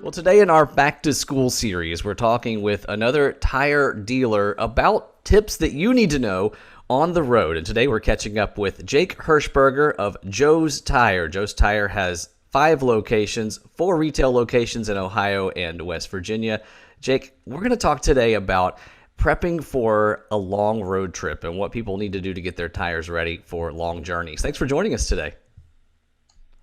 Well, today in our back to school series, we're talking with another tire dealer about tips that you need to know on the road. And today we're catching up with Jake Hirschberger of Joe's Tire. Joe's Tire has 5 locations, 4 retail locations in Ohio and West Virginia. Jake, we're going to talk today about prepping for a long road trip and what people need to do to get their tires ready for long journeys. Thanks for joining us today.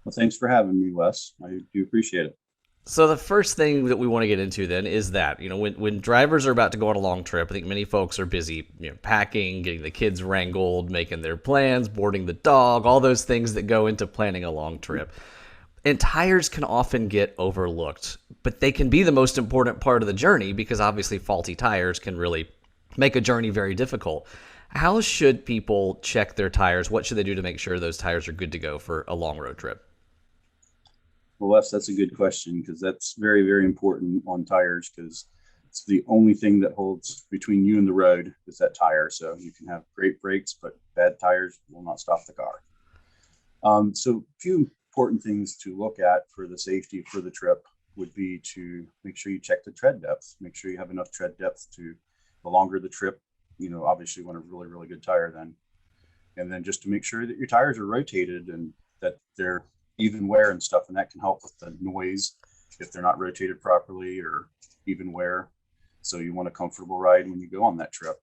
Well, thanks for having me, Wes. I do appreciate it. So the first thing that we want to get into then is that, when drivers are about to go on a long trip, I think many folks are busy, packing, getting the kids wrangled, making their plans, boarding the dog, all those things that go into planning a long trip. And tires can often get overlooked, but they can be the most important part of the journey because obviously faulty tires can really make a journey very difficult. How should people check their tires? What should they do to make sure those tires are good to go for a long road trip? Well, Wes, that's a good question because that's very, very important on tires because it's the only thing that holds between you and the road is that tire. So you can have great brakes, but bad tires will not stop the car. So a few important things to look at for the safety for the trip would be to make sure you check the tread depth. Make sure you have enough tread depth to the longer the trip, obviously you want a really, really good tire then. And then just to make sure that your tires are rotated and that they're even wear and stuff, and that can help with the noise if they're not rotated properly or even wear. So you want a comfortable ride when you go on that trip.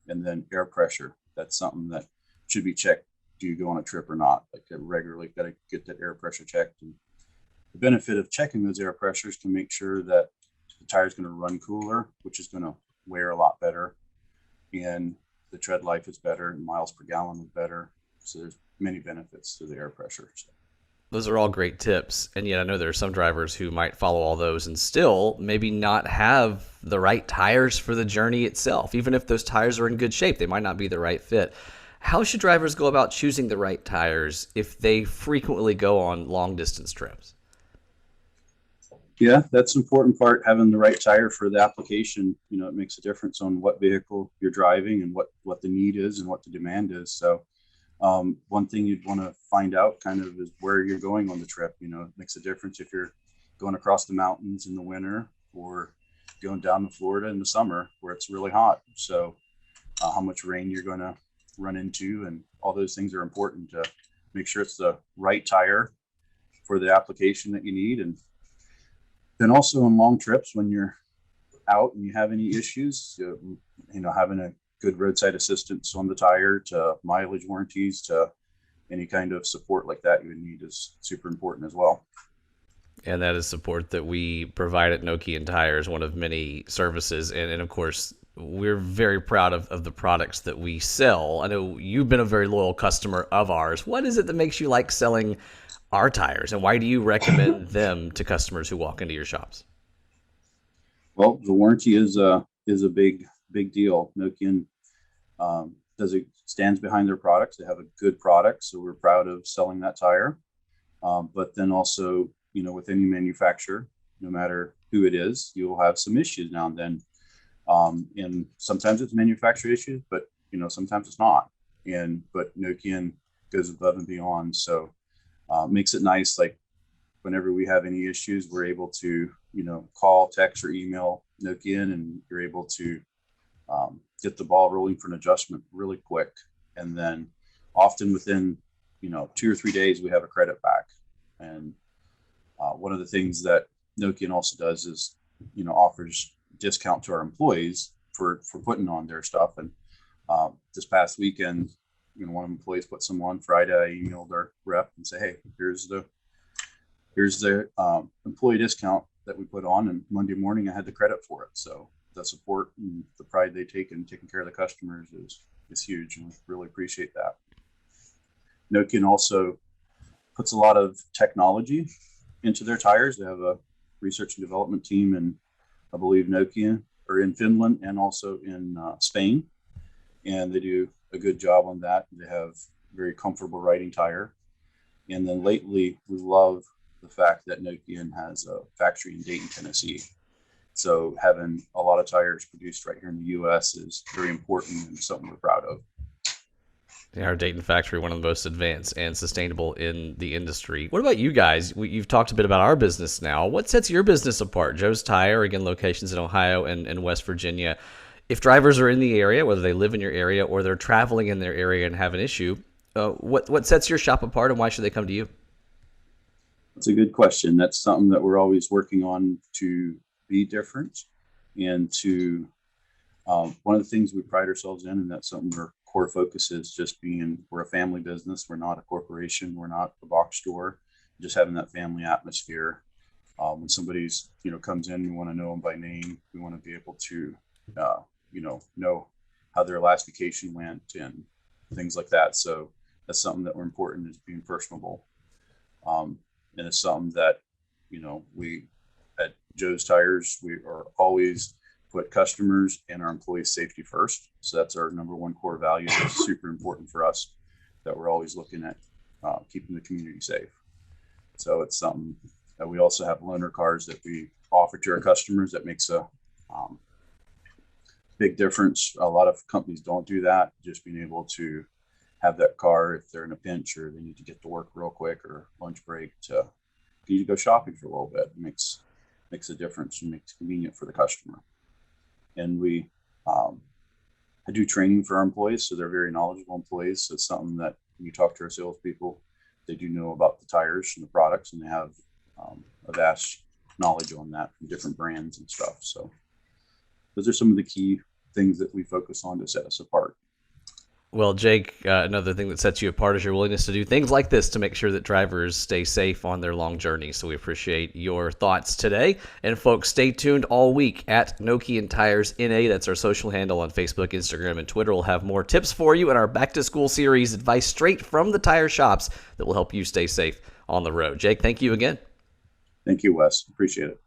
And then air pressure, that's something that should be checked. Do you go on a trip or not? Like regularly got to get that air pressure checked. And the benefit of checking those air pressures can make sure that the tire is going to run cooler, which is going to wear a lot better, and the tread life is better and miles per gallon is better. So there's many benefits to the air pressure. So Those are all great tips. And yet I know there are some drivers who might follow all those and still maybe not have the right tires for the journey itself. Even if those tires are in good shape, they might not be the right fit. How should drivers go about choosing the right tires if they frequently go on long distance trips? yeah, that's an important part, having the right tire for the application. It makes a difference on what vehicle you're driving and what the need is and what the demand is. So one thing you'd want to find out kind of is where you're going on the trip. It makes a difference if you're going across the mountains in the winter or going down to Florida in the summer where it's really hot. So how much rain you're going to run into and all those things are important to make sure it's the right tire for the application that you need. And then also on long trips, when you're out and you have any issues, having a good roadside assistance on the tire to mileage warranties to any kind of support like that you would need is super important as well. And that is support that we provide at Nokian Tyres, one of many services. And of course, we're very proud of the products that we sell. I know you've been a very loyal customer of ours. What is it that makes you like selling our tires, and why do you recommend them to customers who walk into your shops? Well, the warranty is a big deal. Nokian does it stands behind their products. They have a good product, so we're proud of selling that tire. But then also, with any manufacturer, no matter who it is, you'll have some issues now and then. And sometimes it's manufacturer issues, but sometimes it's not. But Nokian goes above and beyond, so makes it nice. Like whenever we have any issues, we're able to call, text, or email Nokian, and you're able to get the ball rolling for an adjustment really quick. And then often within 2 or 3 days, we have a credit back. And one of the things that Nokian also does is offers discount to our employees for putting on their stuff. And this past weekend, one of the employees put some on Friday. I emailed our rep and say, hey, here's the employee discount that we put on, and Monday morning I had the credit for it. So the support and the pride they take in taking care of the customers is huge, and we really appreciate that. Nokian also puts a lot of technology into their tires. They have a research and development team in, I believe, Nokian or in Finland and also in Spain, and they do a good job on that. They have very comfortable riding tire. And then lately, we love the fact that Nokian has a factory in Dayton, Tennessee. So having a lot of tires produced right here in the U.S. is very important and something we're proud of. Our Dayton factory, one of the most advanced and sustainable in the industry. What about you guys? You've talked a bit about our business now. What sets your business apart? Joe's Tire, again, locations in Ohio and West Virginia. If drivers are in the area, whether they live in your area or they're traveling in their area and have an issue, what sets your shop apart, and why should they come to you? That's a good question. That's something that we're always working on to be different and to one of the things we pride ourselves in, and that's something our core focus is just being, we're a family business. We're not a corporation. We're not a box store. Just having that family atmosphere. When somebody's, comes in, we want to know them by name. We want to be able to, know how their last vacation went and things like that. So that's something that we're important, is being personable. And it's something that, we at Joe's Tires, we are always put customers and our employees' safety first. So that's our number one core value. That's super important for us, that we're always looking at keeping the community safe. So it's something that we also have loaner cars that we offer to our customers. That makes a big difference. A lot of companies don't do that. Just being able to have that car if they're in a pinch or they need to get to work real quick or lunch break to need to go shopping for a little bit makes a difference and makes it convenient for the customer. And I do training for our employees, so they're very knowledgeable employees. So it's something that when you talk to our salespeople, they do know about the tires and the products, and they have a vast knowledge on that from different brands and stuff. So those are some of the key things that we focus on to set us apart. Well, Jake, another thing that sets you apart is your willingness to do things like this to make sure that drivers stay safe on their long journeys. So we appreciate your thoughts today. And folks, stay tuned all week at Nokian Tyres NA. That's our social handle on Facebook, Instagram, and Twitter. We'll have more tips for you in our back to school series, advice straight from the tire shops that will help you stay safe on the road. Jake, thank you again. Thank you, Wes. Appreciate it.